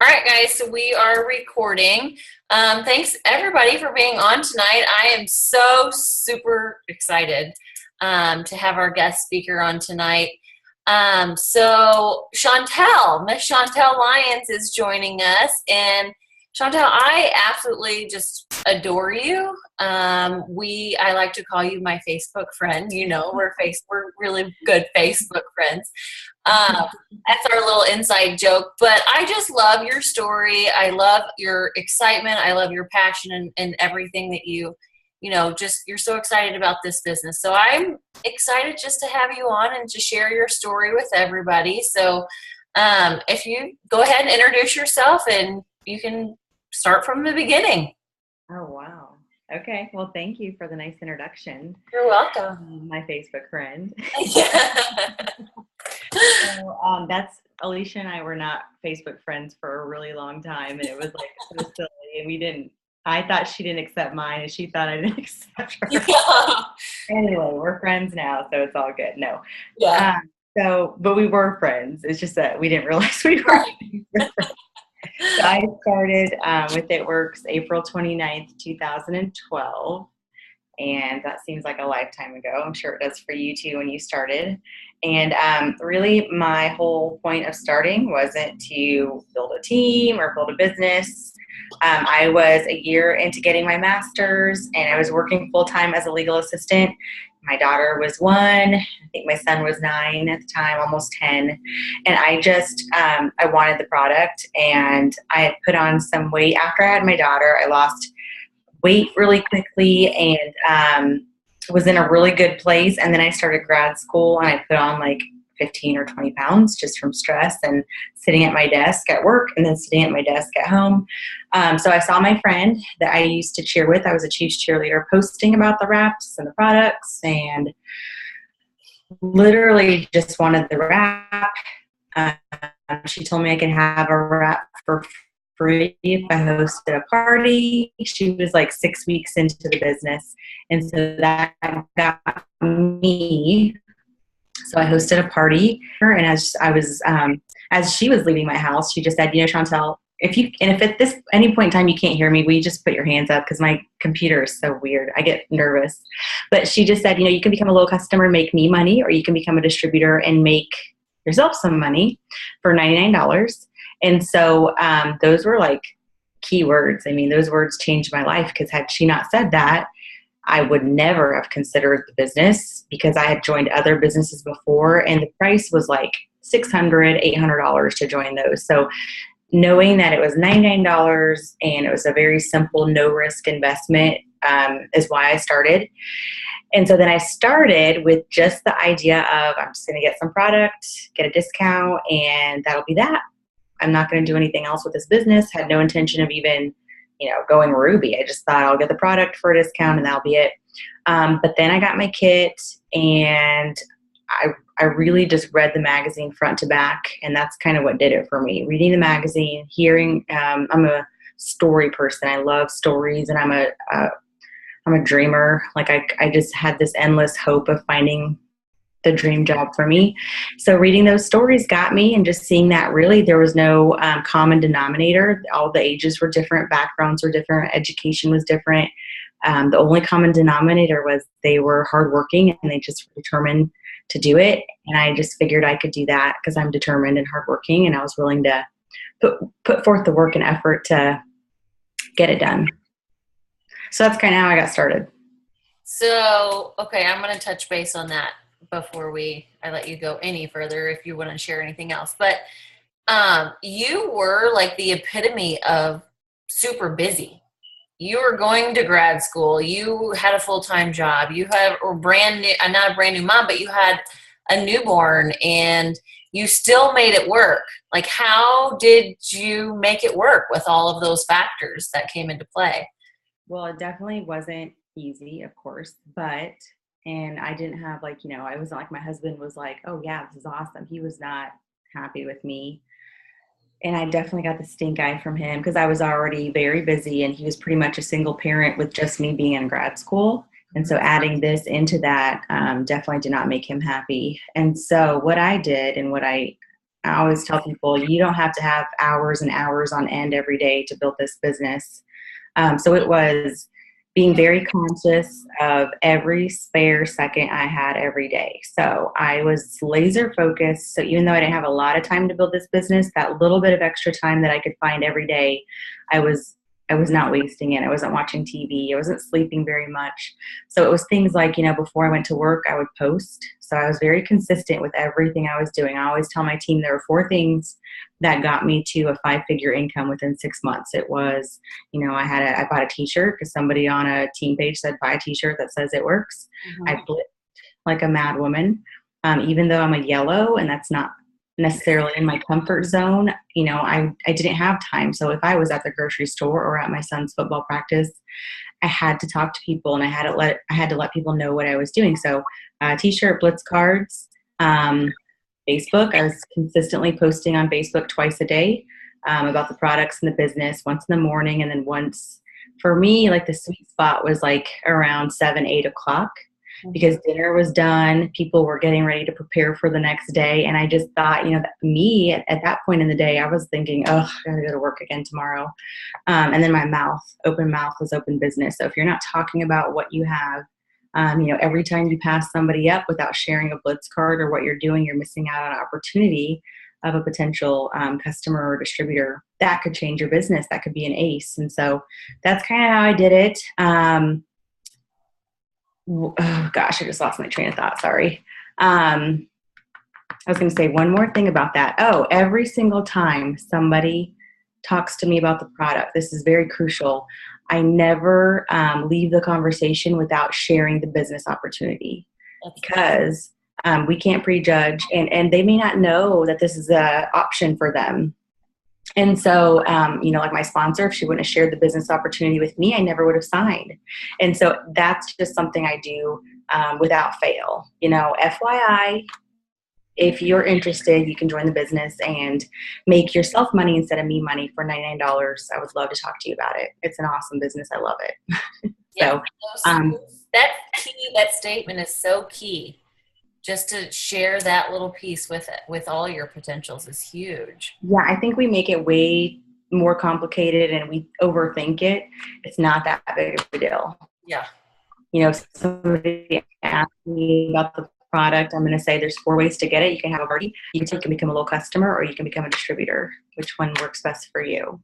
All right, guys, so we are recording. Thanks everybody for being on tonight. I am so super excited to have our guest speaker on tonight. So Chantel, Miss Chantel Lyons is joining us. And Chantel, I absolutely just adore you. I like to call you my Facebook friend. You know, we're really good Facebook friends. Um, that's our little inside joke. But I just love your story. I love your excitement. I love your passion and everything that just you're so excited about this business. So I'm excited just to have you on and to share your story with everybody. So if you go ahead and introduce yourself, and you can start from the beginning. Oh, wow. Okay. Well, thank you for the nice introduction. You're welcome. My Facebook friend. Yeah. So, that's Alicia and I were not Facebook friends for a really long time, and it was like so silly. And I thought she didn't accept mine, and she thought I didn't accept her. Yeah. Anyway, we're friends now, so it's all good. No. Yeah. But we were friends. It's just that we didn't realize we were friends. So I started with It Works April 29th, 2012. And that seems like a lifetime ago. I'm sure it does for you too when you started. And really my whole point of starting wasn't to build a team or build a business. I was a year into getting my master's, and I was working full-time as a legal assistant. My daughter was 1. I think my son was 9 at the time, almost 10. And I just, I wanted the product, and I had put on some weight. After I had my daughter, I lost weight really quickly and was in a really good place. And then I started grad school, and I put on like 15 or 20 pounds just from stress and sitting at my desk at work and then sitting at my desk at home. So I saw my friend that I used to cheer with. I was a Chiefs cheerleader, posting about the wraps and the products, and literally just wanted the wrap. She told me I could have a wrap for free if I hosted a party. She was like 6 weeks into the business, and so that got me. So I hosted a party, and as she was leaving my house, she just said, Chantel, if at any point in time you can't hear me, will you just put your hands up, because my computer is so weird. I get nervous. But she just said, you can become a low customer and make me money, or you can become a distributor and make yourself some money for $99. And so those were like key words. I mean, those words changed my life, because had she not said that, I would never have considered the business, because I had joined other businesses before, and the price was like $600, $800 to join those. So knowing that it was $99 and it was a very simple, no-risk investment is why I started. And so then I started with just the idea of, I'm just going to get some product, get a discount, and that'll be that. I'm not going to do anything else with this business. Had no intention of even going Ruby. I just thought I'll get the product for a discount and that'll be it. But then I got my kit, and I really just read the magazine front to back, and that's kind of what did it for me. Reading the magazine, hearing, I'm a story person. I love stories, and I'm a dreamer. Like I just had this endless hope of finding the dream job for me. So reading those stories got me, and just seeing that really there was no common denominator. All the ages were different, backgrounds were different, education was different. The only common denominator was they were hardworking, and they just were determined to do it. And I just figured I could do that because I'm determined and hardworking, and I was willing to put forth the work and effort to get it done. So that's kind of how I got started. So, okay, I'm going to touch base on that before I let you go any further, if you want to share anything else. But you were like the epitome of super busy. You were going to grad school. You had a full-time job. You had not a brand new mom, but you had a newborn, and you still made it work. Like, how did you make it work with all of those factors that came into play? Well, it definitely wasn't easy, of course, and I didn't have I wasn't like my husband was like, oh yeah, this is awesome. He was not happy with me. And I definitely got the stink eye from him, because I was already very busy, and he was pretty much a single parent with just me being in grad school. And so adding this into that definitely did not make him happy. And so what I did, and what I I always tell people, you don't have to have hours and hours on end every day to build this business. So it was being very conscious of every spare second I had every day. So I was laser focused. So even though I didn't have a lot of time to build this business, that little bit of extra time that I could find every day, I was I was not wasting it. I wasn't watching TV. I wasn't sleeping very much. So it was things like, before I went to work, I would post. So I was very consistent with everything I was doing. I always tell my team there were 4 things that got me to a 5-figure income within 6 months. It was, I bought a t-shirt because somebody on a team page said, buy a t-shirt that says it works. Mm-hmm. I blitzed like a mad woman. Even though I'm a yellow and that's not necessarily in my comfort zone, I didn't have time. So if I was at the grocery store or at my son's football practice, I had to talk to people and I had to let people know what I was doing. So t-shirt, blitz cards, Facebook. I was consistently posting on Facebook twice a day about the products and the business, once in the morning and then once. For me, like the sweet spot was like around 7-8 o'clock. Because dinner was done, people were getting ready to prepare for the next day. And I just thought, me at that point in the day, I was thinking, oh, I gotta go to work again tomorrow. And then my open mouth was open business. So if you're not talking about what you have, every time you pass somebody up without sharing a blitz card or what you're doing, you're missing out on an opportunity of a potential customer or distributor that could change your business. That could be an ace. And so that's kind of how I did it. Oh gosh, I just lost my train of thought. Sorry. I was going to say one more thing about that. Oh, every single time somebody talks to me about the product, this is very crucial. I never leave the conversation without sharing the business opportunity because we can't prejudge and they may not know that this is an option for them. And so, like my sponsor, if she wouldn't have shared the business opportunity with me, I never would have signed. And so that's just something I do without fail. FYI, if you're interested, you can join the business and make yourself money instead of me money for $99. I would love to talk to you about it. It's an awesome business. I love it. That's key. That statement is so key. Just to share that little piece with all your potentials is huge. Yeah, I think we make it way more complicated and we overthink it. It's not that big of a deal. Yeah. If somebody asks me about the product, I'm going to say there's 4 ways to get it. You can have a party, you can become a local customer, or you can become a distributor. Which one works best for you,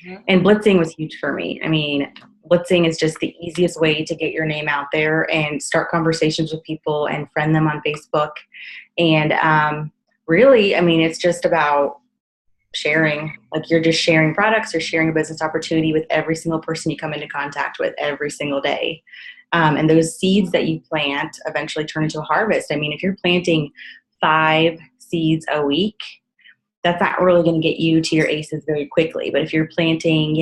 Mm-hmm. And blitzing was huge for me. I mean, blitzing is just the easiest way to get your name out there and start conversations with people and friend them on Facebook. And really, it's just about sharing. Like you're just sharing products or sharing a business opportunity with every single person you come into contact with every single day. And those seeds that you plant eventually turn into a harvest. If you're planting 5 seeds a week, that's not really going to get you to your aces very quickly. But if you're planting,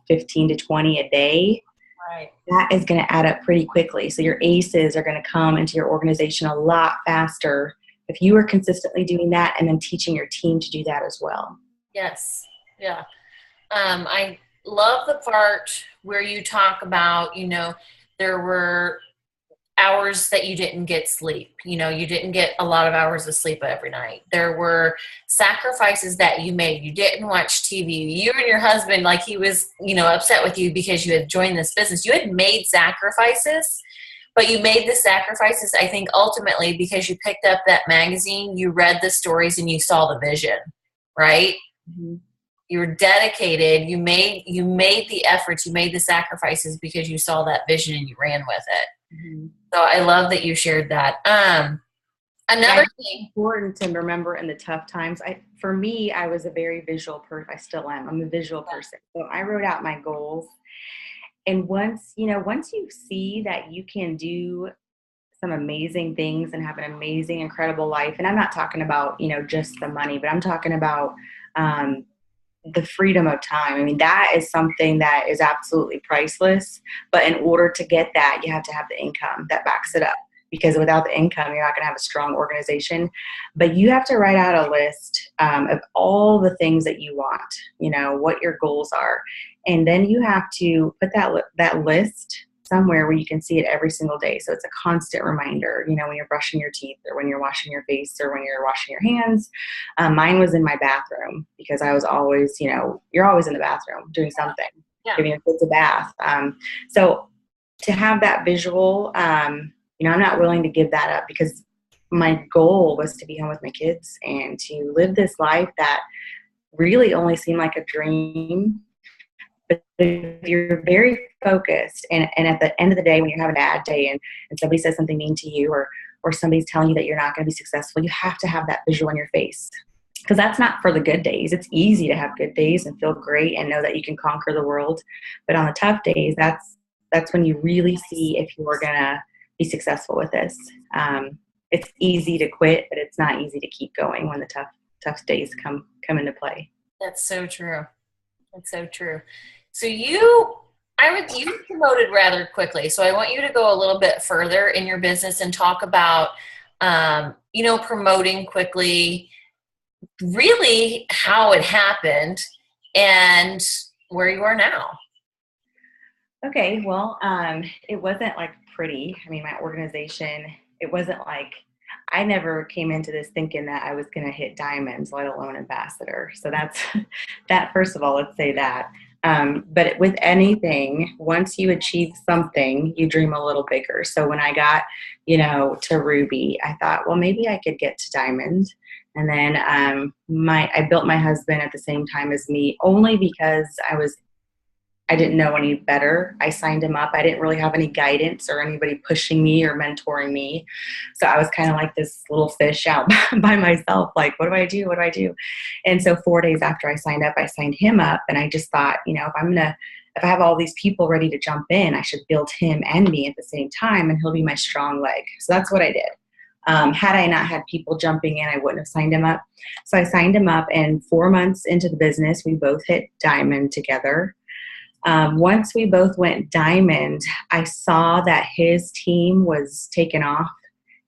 15 to 20 a day, right, that is going to add up pretty quickly. So your aces are going to come into your organization a lot faster if you are consistently doing that and then teaching your team to do that as well. Yes. Yeah. I love the part where you talk about, there were hours that you didn't get sleep. You didn't get a lot of hours of sleep every night. There were sacrifices that you made. You didn't watch TV. You and your husband, like he was, upset with you because you had joined this business. You had made sacrifices, but you made the sacrifices, I think, ultimately because you picked up that magazine, you read the stories, and you saw the vision, right? Mm-hmm. You were dedicated. You made the efforts. You made the sacrifices because you saw that vision and you ran with it. Mm-hmm. So I love that you shared that. Another thing important to remember in the tough times. For me, I was a very visual person. I still am. I'm a visual person. So I wrote out my goals. And once you see that you can do some amazing things and have an amazing, incredible life, and I'm not talking about, just the money, but I'm talking about the freedom of time. That is something that is absolutely priceless. But in order to get that, you have to have the income that backs it up. Because without the income, you're not going to have a strong organization. But you have to write out a list of all the things that you want, what your goals are. And then you have to put that list somewhere where you can see it every single day. So it's a constant reminder, you know, when you're brushing your teeth or when you're washing your face or when you're washing your hands. Mine was in my bathroom because I was always, you know, you're always in the bathroom doing something, giving your kids a bath. So to have that visual, you know, I'm not willing to give that up because my goal was to be home with my kids and to live this life that really only seemed like a dream. But if you're very focused and at the end of the day, when you have a bad day and somebody says something mean to you or somebody's telling you that you're not going to be successful, you have to have that visual in your face. Because that's not for the good days. It's easy to have good days and feel great and know that you can conquer the world. But on the tough days, that's when you really see if you're going to be successful with this. It's easy to quit, but it's not easy to keep going when the tough days come into play. That's so true. That's so true. So you promoted rather quickly. So I want you to go a little bit further in your business and talk about, you know, promoting quickly, really how it happened and where you are now. Okay. Well, it wasn't like pretty. I mean, my organization, it wasn't like, I never came into this thinking that I was going to hit diamonds, let alone ambassador. So that's that. First of all, let's say that. But with anything, once you achieve something, you dream a little bigger. So when I got, you know, to Ruby, I thought, well, maybe I could get to diamond. And then I built my husband at the same time as me, only because I didn't know any better. I signed him up. I didn't really have any guidance or anybody pushing me or mentoring me. So I was kind of like this little fish out by myself, like, what do I do? What do I do? And so 4 days after I signed up, I signed him up. And I just thought, you know, if I have all these people ready to jump in, I should build him and me at the same time, and he'll be my strong leg. So that's what I did. Had I not had people jumping in, I wouldn't have signed him up. So I signed him up, and 4 months into the business, we both hit diamond together. Once we both went diamond, I saw that his team was taken off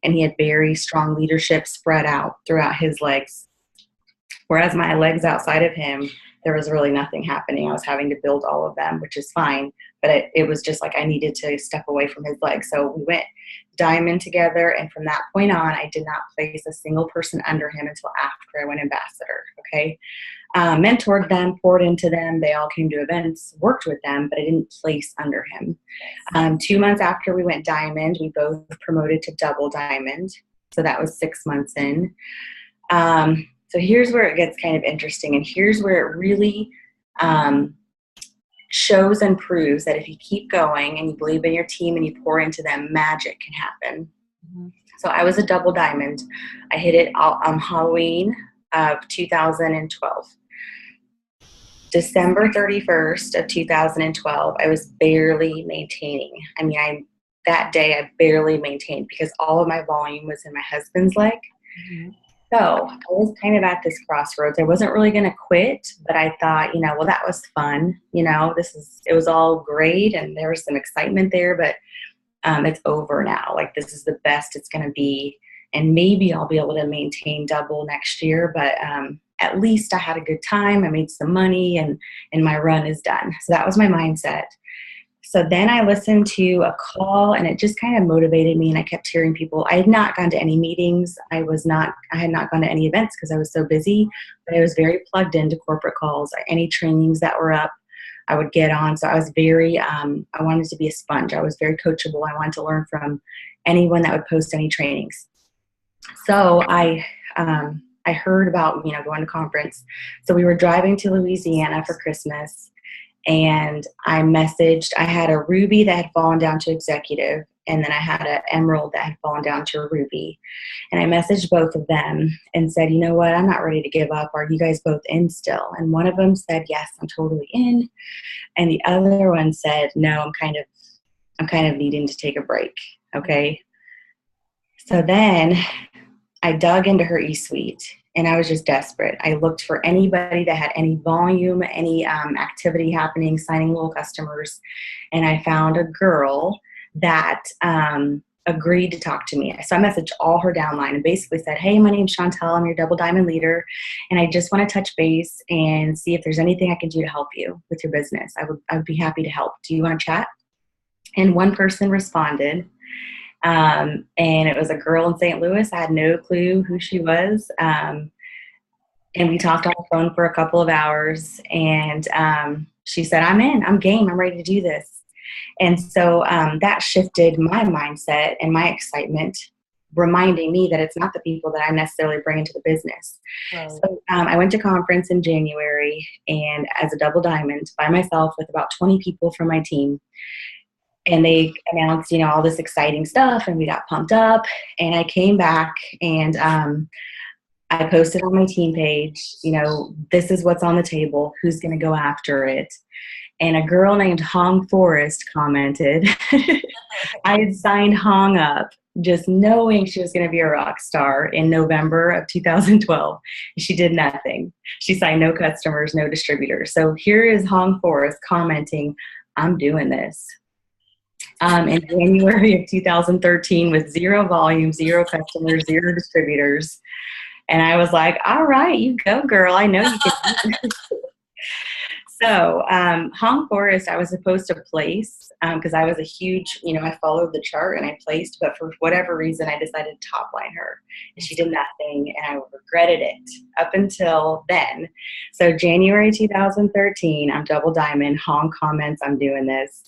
and he had very strong leadership spread out throughout his legs. Whereas my legs outside of him, there was really nothing happening. I was having to build all of them, which is fine. But it was just like I needed to step away from his legs. So we went diamond together. And from that point on, I did not place a single person under him until after I went ambassador. Okay. Mentored them, poured into them. They all came to events, worked with them, but I didn't place under him. 2 months after we went diamond, we both promoted to double diamond. So that was 6 months in. So here's where it gets kind of interesting. And here's where it really shows and proves that if you keep going and you believe in your team and you pour into them, magic can happen. Mm-hmm. So I was a double diamond. I hit it on Halloween of 2012. December 31st of 2012, I was barely maintaining. I mean, that day I barely maintained because all of my volume was in my husband's leg. Mm-hmm. So I was kind of at this crossroads. I wasn't really going to quit, but I thought, you know, well, that was fun. You know, it was all great and there was some excitement there, but it's over now. Like, this is the best it's going to be. And maybe I'll be able to maintain double next year, but at least I had a good time. I made some money and my run is done. So that was my mindset. So then I listened to a call and it just kind of motivated me, and I kept hearing people. I had not gone to any meetings. I had not gone to any events because I was so busy, but I was very plugged into corporate calls. Any trainings that were up, I would get on. So I was very, I wanted to be a sponge. I was very coachable. I wanted to learn from anyone that would post any trainings. So I heard about, you know, going to conference. So we were driving to Louisiana for Christmas. And I had a Ruby that had fallen down to executive, and then I had an Emerald that had fallen down to a Ruby. And I messaged both of them and said, you know what, I'm not ready to give up. Are you guys both in still? And one of them said, yes, I'm totally in. And the other one said, no, I'm kind of needing to take a break. Okay. So then I dug into her eSuite. And I was just desperate. I looked for anybody that had any volume, any activity happening, signing little customers. And I found a girl that agreed to talk to me. So I messaged all her downline and basically said, hey, my name's Chantel. I'm your double diamond leader. And I just want to touch base and see if there's anything I can do to help you with your business. I would be happy to help. Do you want to chat? And one person responded. And it was a girl in St. Louis. I had no clue who she was. And we talked on the phone for a couple of hours. And she said, I'm in, I'm game, I'm ready to do this. And so that shifted my mindset and my excitement, reminding me that it's not the people that I necessarily bring into the business. Right. So I went to conference in January, and as a double diamond by myself with about 20 people from my team. And they announced, all this exciting stuff, and we got pumped up. And I came back and I posted on my team page, this is what's on the table. Who's going to go after it? And a girl named Hong Forrest commented. I had signed Hong up just knowing she was going to be a rock star in November of 2012. She did nothing. She signed no customers, no distributors. So here is Hong Forrest commenting, I'm doing this. In January of 2013 with 0 volume, 0 customers, 0 distributors. And I was like, all right, you go, girl. I know you can. So Hong Forrest, I was supposed to place because I was a huge, I followed the chart and I placed, but for whatever reason, I decided to top line her. And she did nothing, and I regretted it up until then. So January 2013, I'm double diamond. Hong comments, I'm doing this.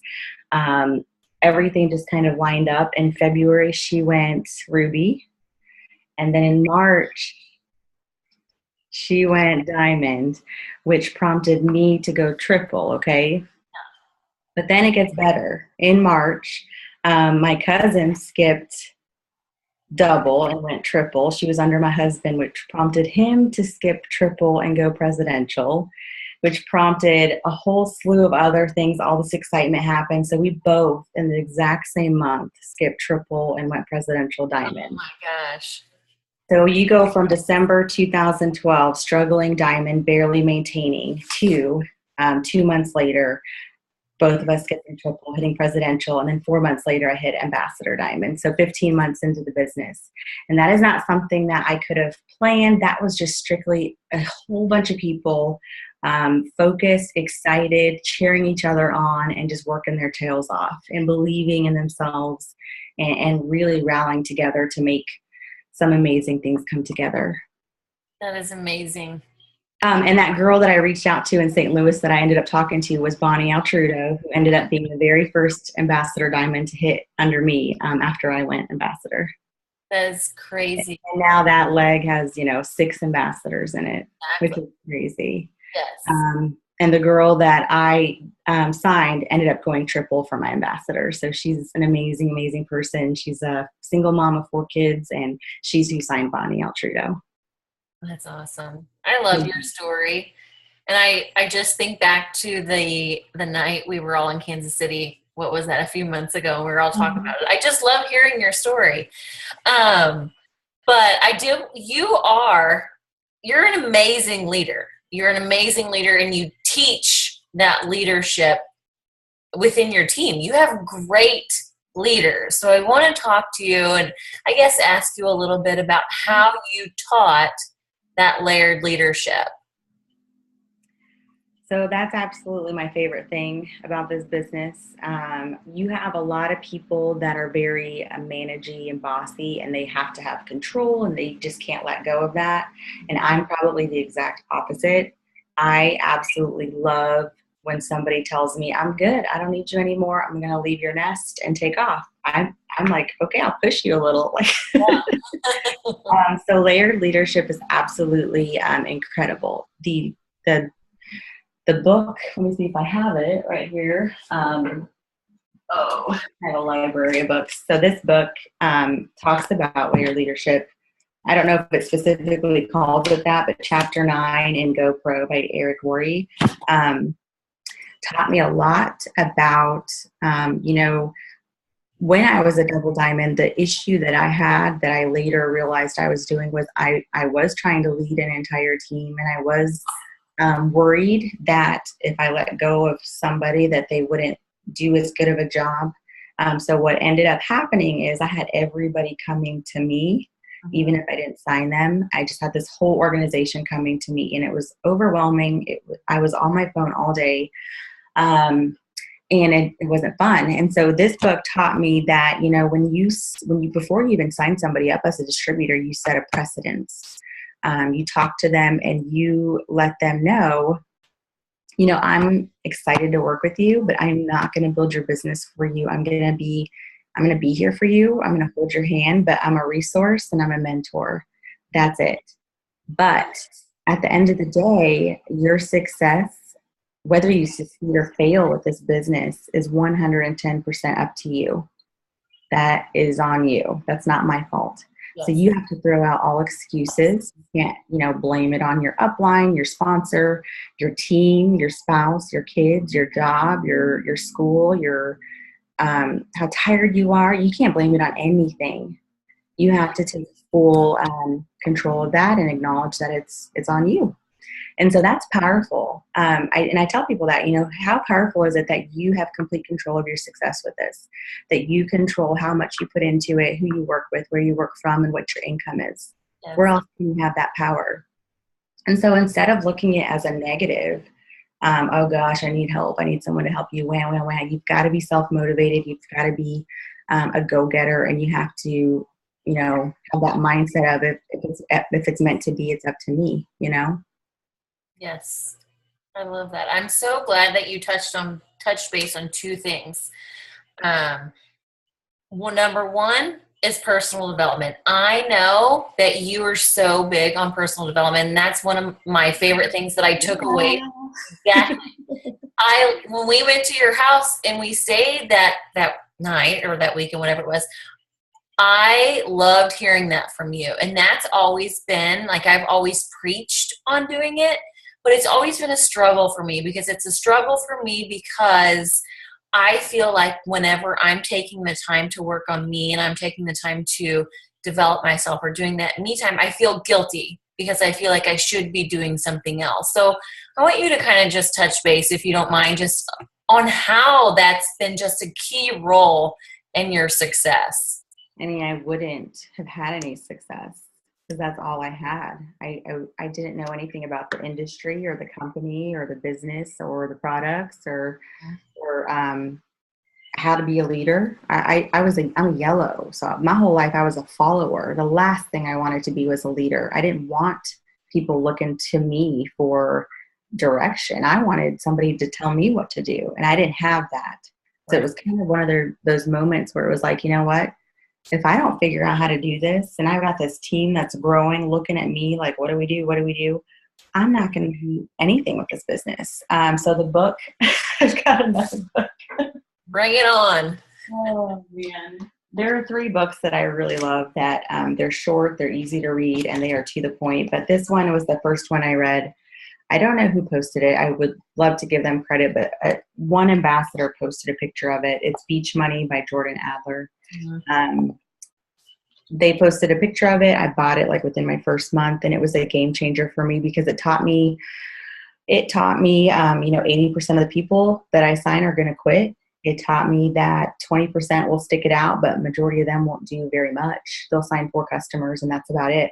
Everything just kind of lined up. In February, she went ruby. And then in March, she went diamond, which prompted me to go triple, okay? But then it gets better. In March, my cousin skipped double and went triple. She was under my husband, which prompted him to skip triple and go presidential, which prompted a whole slew of other things. All this excitement happened. So we both, in the exact same month, skipped triple and went presidential diamond. Oh my gosh. So you go from December 2012, struggling diamond, barely maintaining, to 2 months later, both of us getting triple, hitting presidential, and then 4 months later, I hit ambassador diamond. So 15 months into the business. And that is not something that I could have planned. That was just strictly a whole bunch of people focused, excited, cheering each other on, and just working their tails off and believing in themselves and really rallying together to make some amazing things come together. That is amazing. And that girl that I reached out to in St. Louis that I ended up talking to was Bonnie Altrudo, who ended up being the very first ambassador diamond to hit under me after I went ambassador. That is crazy. And now that leg has, 6 ambassadors in it, Exactly. which is crazy. Yes. And the girl that I signed ended up going triple for my ambassador. So she's an amazing, amazing person. She's a single mom of 4 kids, and she's who signed Bonnie Altrudo. That's awesome. I love your story. And I just think back to the night we were all in Kansas City. What was that, a few months ago? And we were all talking about it. I just love hearing your story. But you're an amazing leader. You're an amazing leader, and you teach that leadership within your team. You have great leaders. So I want to talk to you and I guess ask you a little bit about how you taught that layered leadership. So that's absolutely my favorite thing about this business. You have a lot of people that are very managey and bossy, and they have to have control, and they just can't let go of that. And I'm probably the exact opposite. I absolutely love when somebody tells me, I'm good, I don't need you anymore, I'm going to leave your nest and take off. I'm like, okay, I'll push you a little. Yeah. So layered leadership is absolutely incredible. The book, let me see if I have it right here. I have a library of books. So this book talks about layered leadership. I don't know if it specifically calls it that, but Chapter 9 in GoPro by Eric Worre taught me a lot about, when I was a double diamond, the issue that I had that I later realized I was doing was I was trying to lead an entire team, and I was worried that if I let go of somebody that they wouldn't do as good of a job. So what ended up happening is I had everybody coming to me, even if I didn't sign them. I just had this whole organization coming to me, and it was overwhelming. I was on my phone all day. and it wasn't fun. And so this book taught me that, you know, when you before you even sign somebody up as a distributor, you set a precedence. You talk to them and you let them know, you know, I'm excited to work with you, but I'm not going to build your business for you. I'm going to be here for you. I'm going to hold your hand, but I'm a resource and I'm a mentor. That's it. But at the end of the day, your success, whether you succeed or fail with this business, is 110% up to you. That is on you. That's not my fault. Yes. So you have to throw out all excuses. You can't, you know, blame it on your upline, your sponsor, your team, your spouse, your kids, your job, your school, your how tired you are. You can't blame it on anything. You have to take full control of that and acknowledge that it's on you. And so that's powerful. I tell people that, you know, how powerful is it that you have complete control of your success with this, that you control how much you put into it, who you work with, where you work from, and what your income is. Yes. Where else can you have that power? And so instead of looking at it as a negative, oh gosh, I need help. I need someone to help you. Wham, wham, wham. You've got to be self-motivated. You've got to be a go-getter, and you have to, you know, have that mindset of if it's meant to be, it's up to me, you know? Yes, I love that. I'm so glad that you touched base on two things. Well, number one is personal development. I know that you are so big on personal development, and that's one of my favorite things that I took away. Exactly. When we went to your house and we stayed that night or that weekend, whatever it was, I loved hearing that from you. And that's always been, like, I've always preached on doing it, but it's always been a struggle for me, because it's a struggle for me because I feel like whenever I'm taking the time to work on me and I'm taking the time to develop myself or doing that me time, I feel guilty because I feel like I should be doing something else. So I want you to kind of just touch base, if you don't mind, just on how that's been just a key role in your success. I mean, I wouldn't have had any success because that's all I had. I didn't know anything about the industry or the company or the business or the products or how to be a leader. I'm a yellow. So my whole life I was a follower. The last thing I wanted to be was a leader. I didn't want people looking to me for direction. I wanted somebody to tell me what to do, and I didn't have that. So it was kind of one of those moments where it was like, you know what? If I don't figure out how to do this, and I've got this team that's growing, looking at me like, what do we do? What do we do? I'm not going to do anything with this business. So the book, I've got another book. Bring it on. Oh, man. There are 3 books that I really love that they're short, they're easy to read, and they are to the point. But this one was the first one I read. I don't know who posted it. I would love to give them credit, but one ambassador posted a picture of it. It's Beach Money by Jordan Adler. Mm-hmm. They posted a picture of it. I bought it like within my first month, and it was a game changer for me because it taught me, you know, 80% of the people that I sign are going to quit. It taught me that 20% will stick it out, but majority of them won't do very much. They'll sign 4 customers and that's about it.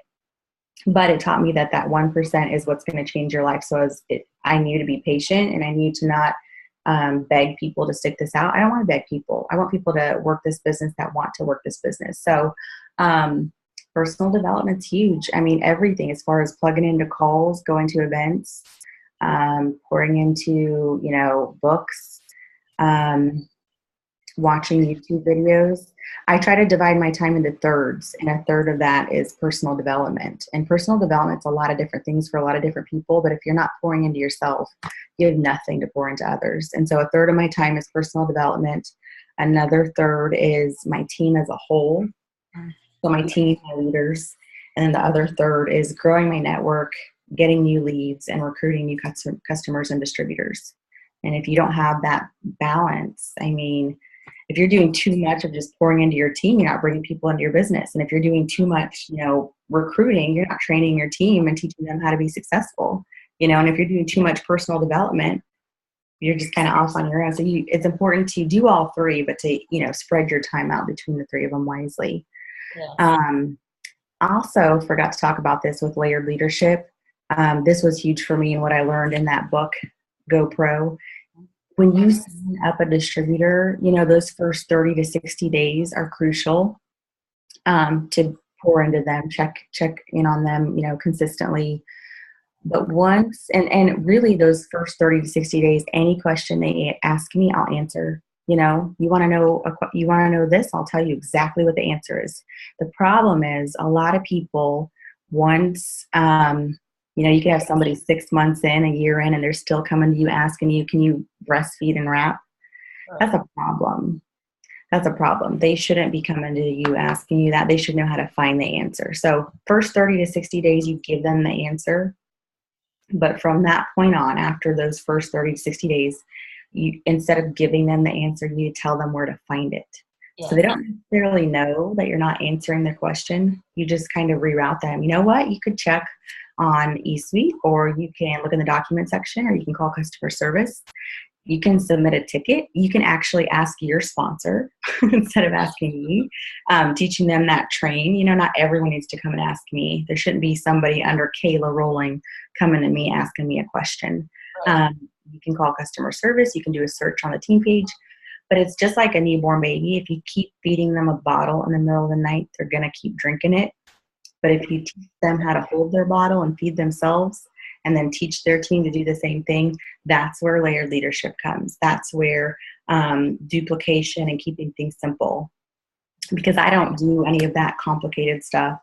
But it taught me that 1% is what's going to change your life. So I knew to be patient, and I knew to not beg people to stick this out. I don't want to beg people. I want people to work this business that want to work this business. So personal development's huge. I mean, everything as far as plugging into calls, going to events, pouring into, you know, books, watching YouTube videos. I try to divide my time into thirds, and a third of that is personal development. And personal development's a lot of different things for a lot of different people, but if you're not pouring into yourself, you have nothing to pour into others. And so a third of my time is personal development. Another third is my team as a whole. So my team, my leaders. And then the other third is growing my network, getting new leads, and recruiting new customers and distributors. And if you don't have that balance, I mean, if you're doing too much of just pouring into your team, you're not bringing people into your business. And if you're doing too much, you know, recruiting, you're not training your team and teaching them how to be successful, you know. And if you're doing too much personal development, you're just kind of off on your own. So it's important to do all 3, but to, you know, spread your time out between the 3 of them wisely. Yeah. Also forgot to talk about this with layered leadership. This was huge for me, and what I learned in that book, GoPro. when you sign up a distributor, those first 30 to 60 days are crucial, to pour into them, check in on them, consistently. But once, and really those first 30 to 60 days, any question they ask me, I'll answer. You want to know this, I'll tell you exactly what the answer is. The problem is a lot of people, once, you can have somebody 6 months in, a year in, and they're still coming to you asking you, can you breastfeed and wrap? That's a problem. They shouldn't be coming to you asking you that. They should know how to find the answer. So first 30 to 60 days, you give them the answer. But from that point on, after those first 30 to 60 days, you, instead of giving them the answer, you tell them where to find it. Yeah. So they don't necessarily know that you're not answering their question. You just kind of reroute them. You know what? You could check on eSuite, or you can look in the document section, or you can call customer service. You can submit a ticket. You can actually ask your sponsor instead of asking me, teaching them that train. Not everyone needs to come and ask me. There shouldn't be somebody under Kayla Rolling coming to me asking me a question. You can call customer service. You can do a search on the team page. But it's just like a newborn baby. If you keep feeding them a bottle in the middle of the night, they're going to keep drinking it. But if you teach them how to hold their bottle and feed themselves, and then teach their team to do the same thing, that's where layered leadership comes. That's where duplication and keeping things simple. Because I don't do any of that complicated stuff.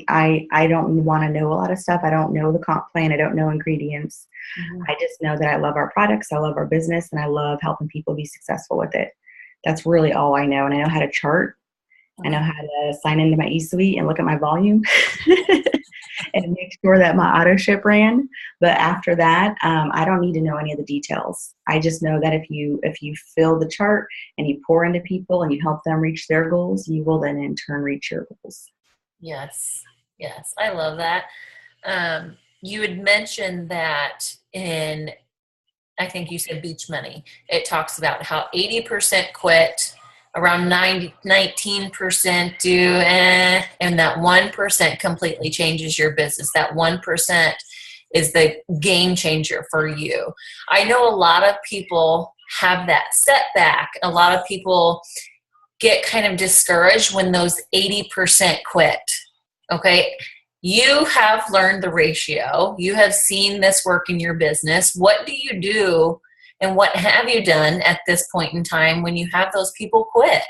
I don't want to know a lot of stuff. I don't know the comp plan. I don't know ingredients. Mm-hmm. I just know that I love our products. I love our business, and I love helping people be successful with it. That's really all I know. And I know how to chart. I know how to sign into my eSuite and look at my volume and make sure that my auto ship ran. But after that, I don't need to know any of the details. I just know that if you fill the chart and you pour into people and you help them reach their goals, you will then in turn reach your goals. Yes. I love that. You had mentioned that in, I think you said Beach Money, it talks about how 80% quit, around 19% do, and that 1% completely changes your business. That 1% is the game changer for you. I know a lot of people have that setback. A lot of people get kind of discouraged when those 80% quit. Okay. You have learned the ratio. You have seen this work in your business. What do you do, and what have you done at this point in time when you have those people quit?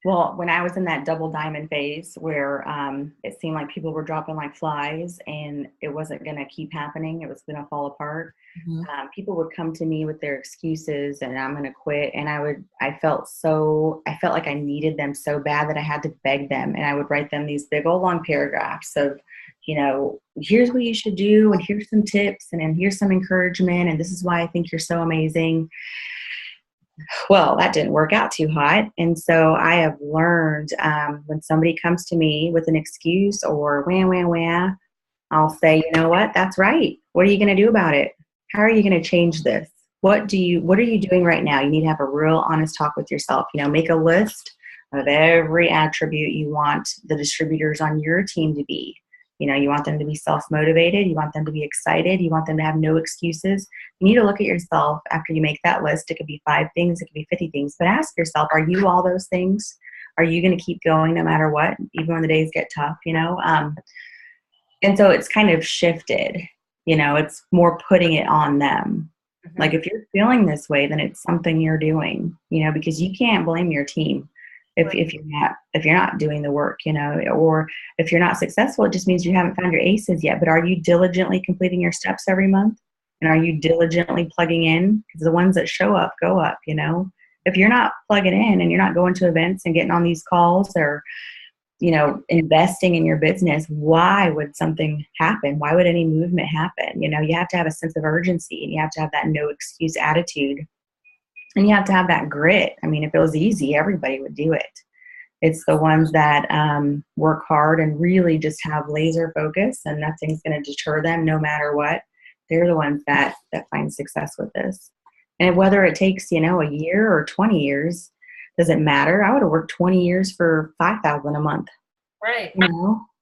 Well, when I was in that double diamond phase where it seemed like people were dropping like flies and it wasn't going to keep happening, it was going to fall apart. Mm-hmm. People would come to me with their excuses and I'm going to quit. And I felt like I needed them so bad that I had to beg them. And I would write them these big old long paragraphs of, here's what you should do, and here's some tips, and then here's some encouragement, and this is why I think you're so amazing. Well, that didn't work out too hot. And so I have learned when somebody comes to me with an excuse or wah, I'll say, you know what, that's right. What are you going to do about it? How are you going to change this? What are you doing right now? You need to have a real honest talk with yourself. Make a list of every attribute you want the distributors on your team to be. You want them to be self-motivated. You want them to be excited. You want them to have no excuses. You need to look at yourself after you make that list. It could be 5 things. It could be 50 things. But ask yourself, are you all those things? Are you going to keep going no matter what, even when the days get tough, And so it's kind of shifted. It's more putting it on them. Mm-hmm. Like if you're feeling this way, then it's something you're doing, because you can't blame your team. If you're not doing the work, or if you're not successful, it just means you haven't found your aces yet. But are you diligently completing your steps every month? And are you diligently plugging in? Because the ones that show up, go up, If you're not plugging in and you're not going to events and getting on these calls or, investing in your business, why would something happen? Why would any movement happen? You have to have a sense of urgency, and you have to have that no excuse attitude. And you have to have that grit. I mean, if it was easy, everybody would do it. It's the ones that work hard and really just have laser focus, and nothing's going to deter them no matter what. They're the ones that find success with this. And whether it takes, a year or 20 years, doesn't matter. I would have worked 20 years for $5,000 a month. Right.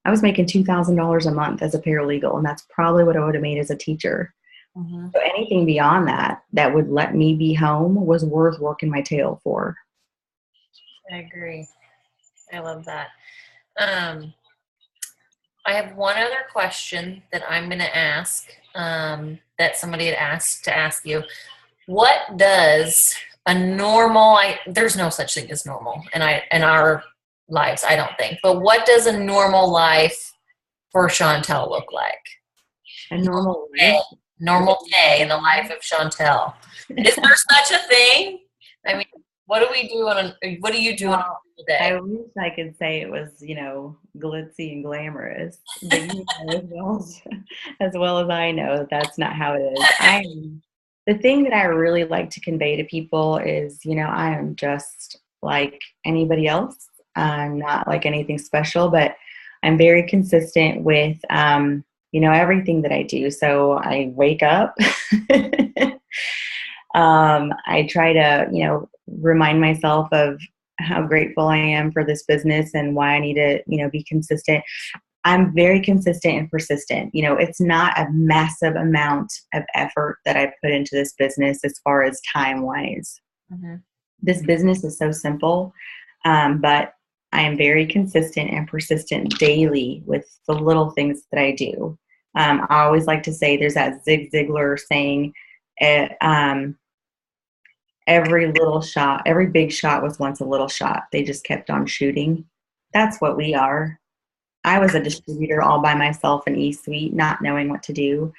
I was making $2,000 a month as a paralegal, and that's probably what I would have made as a teacher. Mm-hmm. So anything beyond that that would let me be home was worth working my tail for. I agree. I love that. I have one other question that I'm going to ask, that somebody had asked to ask you. What does a normal, there's no such thing as normal in our lives, I don't think, but what does a normal life for Chantel look like? A normal life? Normal day in the life of Chantel. Is there such a thing? I mean, what do we do what do you do on a normal day? I wish I could say it was, glitzy and glamorous, but as well as I know, that's not how it is. The thing that I really like to convey to people is, I am just like anybody else. I'm not like anything special, but I'm very consistent with, everything that I do. So I wake up. I try to, remind myself of how grateful I am for this business and why I need to, be consistent. I'm very consistent and persistent. It's not a massive amount of effort that I put into this business as far as time wise. Mm-hmm. This business is so simple, but I am very consistent and persistent daily with the little things that I do. I always like to say there's that Zig Ziglar saying, every big shot was once a little shot. They just kept on shooting. That's what we are. I was a distributor all by myself in eSuite, not knowing what to do.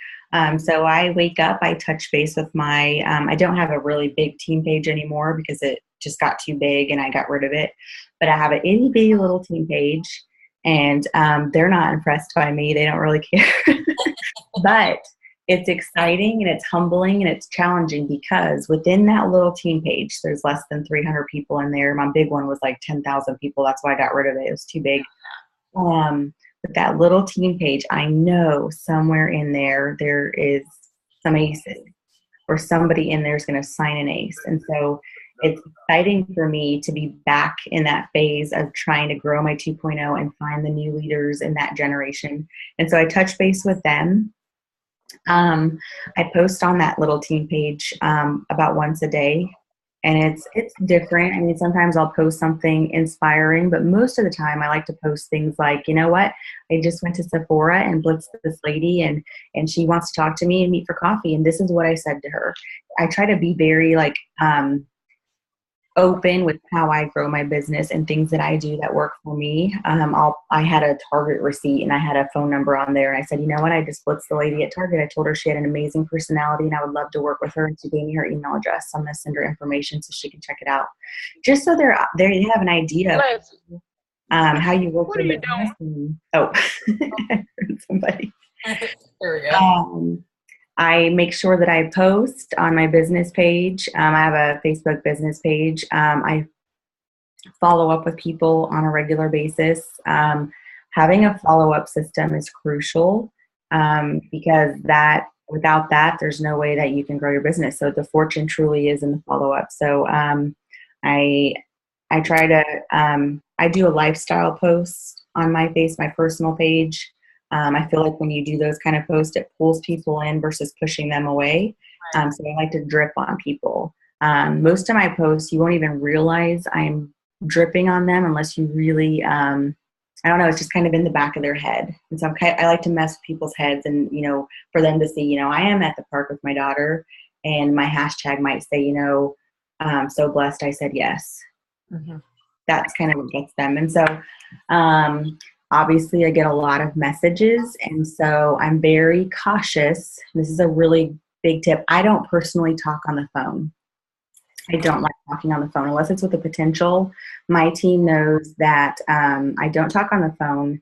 So I wake up, I touch base with I don't have a really big team page anymore because it just got too big and I got rid of it. But I have an itty bitty little team page, and they're not impressed by me. They don't really care. But it's exciting and it's humbling and it's challenging because within that little team page, there's less than 300 people in there. My big one was like 10,000 people. That's why I got rid of it. It was too big. But that little team page, I know somewhere in there is some aces, or somebody in there is going to sign an ace. And so it's exciting for me to be back in that phase of trying to grow my 2.0 and find the new leaders in that generation. And so I touch base with them. I post on that little team page about once a day, and it's different. I mean, sometimes I'll post something inspiring, but most of the time I like to post things like, you know what, I just went to Sephora and blitzed this lady, and she wants to talk to me and meet for coffee, and this is what I said to her. I try to be very open with how I grow my business and things that I do that work for me. I had a Target receipt and I had a phone number on there, and I said, you know what, I just blitzed the lady at Target. I told her she had an amazing personality and I would love to work with her, and she gave me her email address. So I'm going to send her information so she can check it out, just so they have an idea of how you work with your business. Oh, somebody. There we go. I make sure that I post on my business page. I have a Facebook business page. I follow up with people on a regular basis. Having a follow-up system is crucial because without that, there's no way that you can grow your business. So the fortune truly is in the follow-up. So I try to I do a lifestyle post on my personal page. I feel like when you do those kind of posts, it pulls people in versus pushing them away. So I like to drip on people. Most of my posts, you won't even realize I'm dripping on them unless you really, I don't know, it's just kind of in the back of their head. And so I like to mess with people's heads and, for them to see, I am at the park with my daughter, and my hashtag might say, so blessed I said yes. Mm-hmm. That's kind of what gets them. And so, obviously, I get a lot of messages, and so I'm very cautious. This is a really big tip. I don't personally talk on the phone. I don't like talking on the phone unless it's with a potential. My team knows that I don't talk on the phone.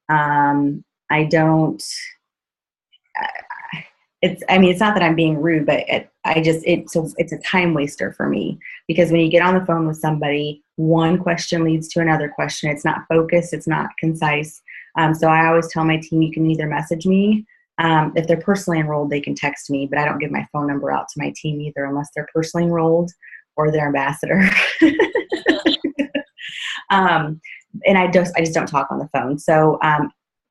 I don't. It's not that I'm being rude, but it's a time waster for me, because when you get on the phone with somebody, one question leads to another question. It's not focused. It's not concise. So I always tell my team, you can either message me. If they're personally enrolled, they can text me, but I don't give my phone number out to my team either unless they're personally enrolled or their ambassador. And I just don't talk on the phone. So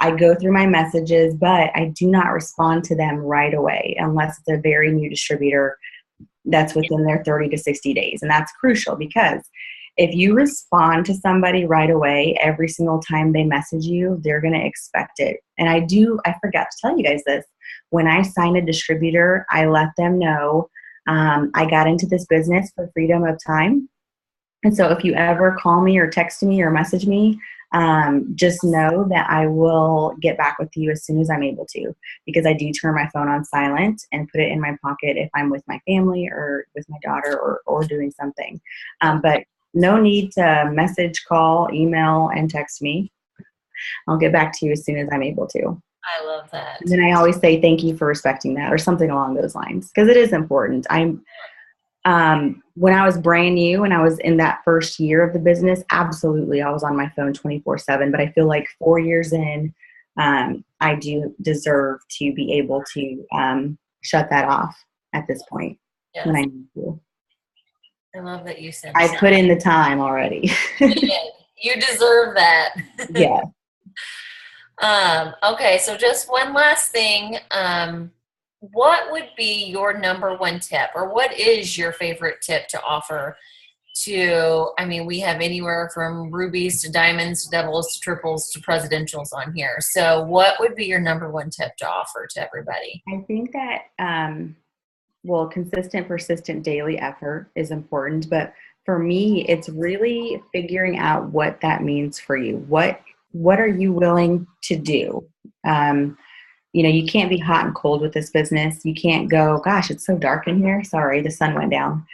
I go through my messages, but I do not respond to them right away unless it's a very new distributor that's within their 30 to 60 days. And that's crucial because if you respond to somebody right away, every single time they message you, they're going to expect it. And I forgot to tell you guys this. When I sign a distributor, I let them know I got into this business for freedom of time. And so if you ever call me or text me or message me, just know that I will get back with you as soon as I'm able to, because I do turn my phone on silent and put it in my pocket if I'm with my family or with my daughter or doing something. But no need to message, call, email, and text me. I'll get back to you as soon as I'm able to. I love that. And then I always say thank you for respecting that or something along those lines because it is important. When I was brand new and I was in that first year of the business, absolutely, I was on my phone 24/7. But I feel like 4 years in, I do deserve to be able to shut that off at this point when I need to. I love that you said I that. put in the time already. You deserve that. Yeah. Okay, so just one last thing. What would be your number one tip, or what is your favorite tip to offer to, I mean, we have anywhere from rubies to diamonds to doubles to triples to presidentials on here. So what would be your number one tip to offer to everybody? I think that, consistent, persistent daily effort is important. But for me, it's really figuring out what that means for you. What are you willing to do? You can't be hot and cold with this business. You can't go, gosh, it's so dark in here. Sorry, the sun went down.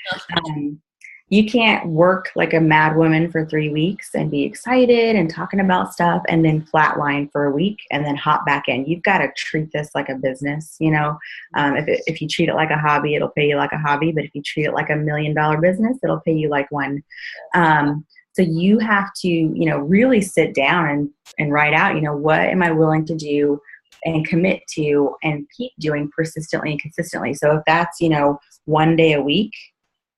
You can't work like a mad woman for 3 weeks and be excited and talking about stuff and then flatline for a week and then hop back in. You've got to treat this like a business. If you treat it like a hobby, it'll pay you like a hobby. But if you treat it like $1 million business, it'll pay you like one. So you have to, really sit down and write out, what am I willing to do and commit to and keep doing persistently and consistently. So if that's, 1 day a week,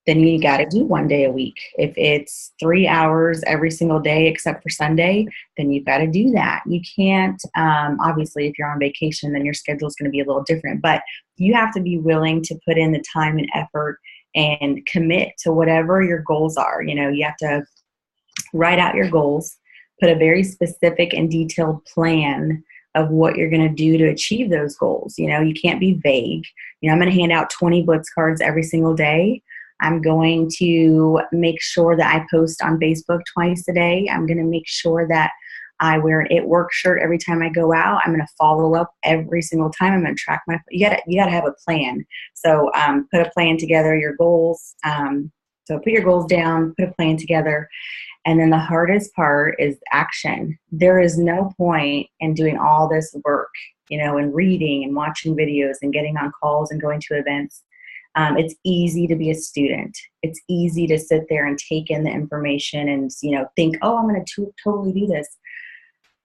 then you got to do 1 day a week. If it's 3 hours every single day except for Sunday, then you've got to do that. You can't, obviously, if you're on vacation, then your schedule is going to be a little different. But you have to be willing to put in the time and effort and commit to whatever your goals are. You have to write out your goals, put a very specific and detailed plan of what you're going to do to achieve those goals. You can't be vague. I'm going to hand out 20 Blitz cards every single day. I'm going to make sure that I post on Facebook twice a day. I'm going to make sure that I wear an It Work shirt every time I go out. I'm going to follow up every single time. I'm going to track you got to have a plan. So put a plan together, your goals. So put your goals down, put a plan together. And then the hardest part is action. There is no point in doing all this work, and reading and watching videos and getting on calls and going to events. It's easy to be a student. It's easy to sit there and take in the information and, think, oh, I'm going to totally do this.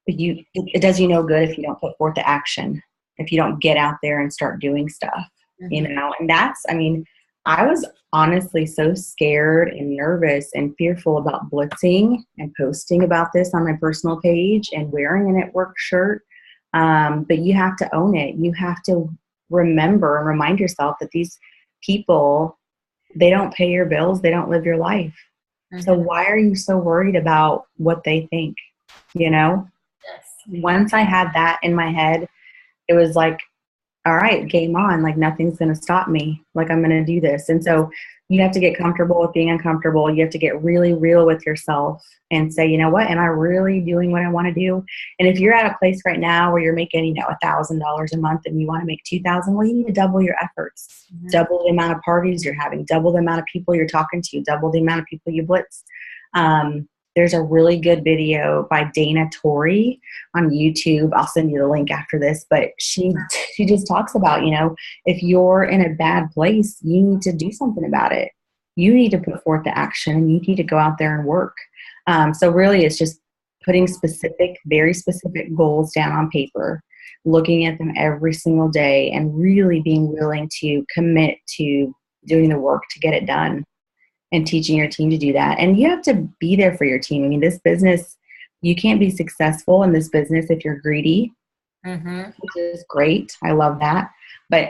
But it does you no good if you don't put forth the action, if you don't get out there and start doing stuff, and I was honestly so scared and nervous and fearful about blitzing and posting about this on my personal page and wearing an It Work shirt. But you have to own it. You have to remember and remind yourself that these people, they don't pay your bills. They don't live your life. So why are you so worried about what they think? Yes. Once I had that in my head, it was like, all right, game on. Like nothing's going to stop me. Like I'm going to do this. And so you have to get comfortable with being uncomfortable. You have to get really real with yourself and say, you know what, am I really doing what I want to do? And if you're at a place right now where you're making, $1,000 a month and you want to make $2,000, well, you need to double your efforts, double the amount of parties you're having, double the amount of people you're talking to, double the amount of people you blitz. There's a really good video by Dana Torrey on YouTube. I'll send you the link after this, but she just talks about, if you're in a bad place, you need to do something about it. You need to put forth the action and you need to go out there and work. So really it's just putting very specific goals down on paper, looking at them every single day and really being willing to commit to doing the work to get it done. And teaching your team to do that. And you have to be there for your team. This business, you can't be successful in this business if you're greedy, which is great. I love that. But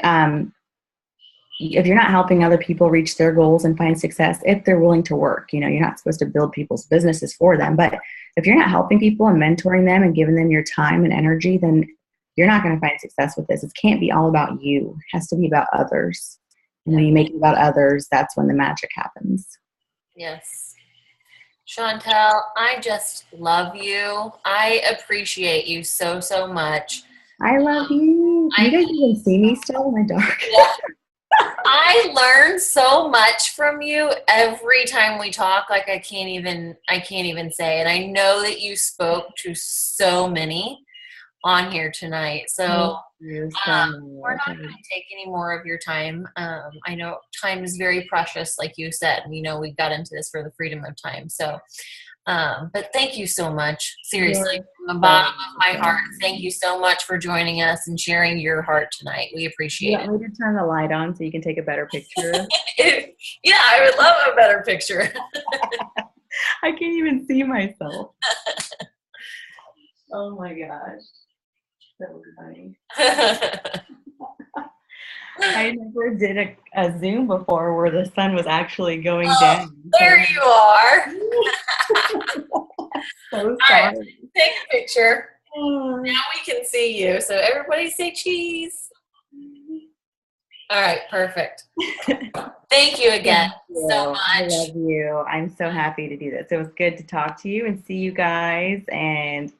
if you're not helping other people reach their goals and find success, if they're willing to work, you're not supposed to build people's businesses for them. But if you're not helping people and mentoring them and giving them your time and energy, then you're not going to find success with this. It can't be all about you. It has to be about others. And when you make it about others, that's when the magic happens. Yes. Chantel, I just love you. I appreciate you so, so much. I love you. You guys even see me still in the dark? Yeah. I learn so much from you every time we talk. Like I can't even say. And I know that you spoke to so many on here tonight. So we're not going to take any more of your time. I know time is very precious, like you said. We got into this for the freedom of time. So, but thank you so much. Seriously, from the bottom of my heart, thank you so much for joining us and sharing your heart tonight. We appreciate it. You want me to turn the light on so you can take a better picture? Yeah, I would love a better picture. I can't even see myself. Oh my gosh. That was funny. I never did a Zoom before where the sun was actually going down. There you are. So sorry. Right, take a picture. Now we can see you. So everybody say cheese. All right, perfect. Thank you again so much. I love you. I'm so happy to do this. It was good to talk to you and see you guys, and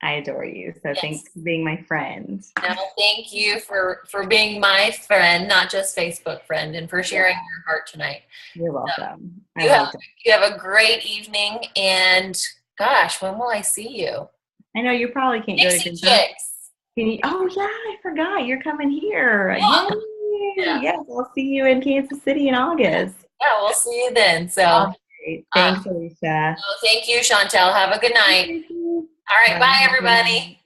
I adore you. So thanks for being my friend. No, thank you for being my friend, not just Facebook friend, and for sharing your heart tonight. You're welcome. So, you have a great evening, and gosh, when will I see you? I know you probably can't go to Kentucky. Oh yeah, I forgot. You're coming here. Yeah. Yes, I'll see you in Kansas City in August. Yeah, we'll see you then. So thanks, Alicia. Thank you, Chantel. Have a good night. All right, bye everybody.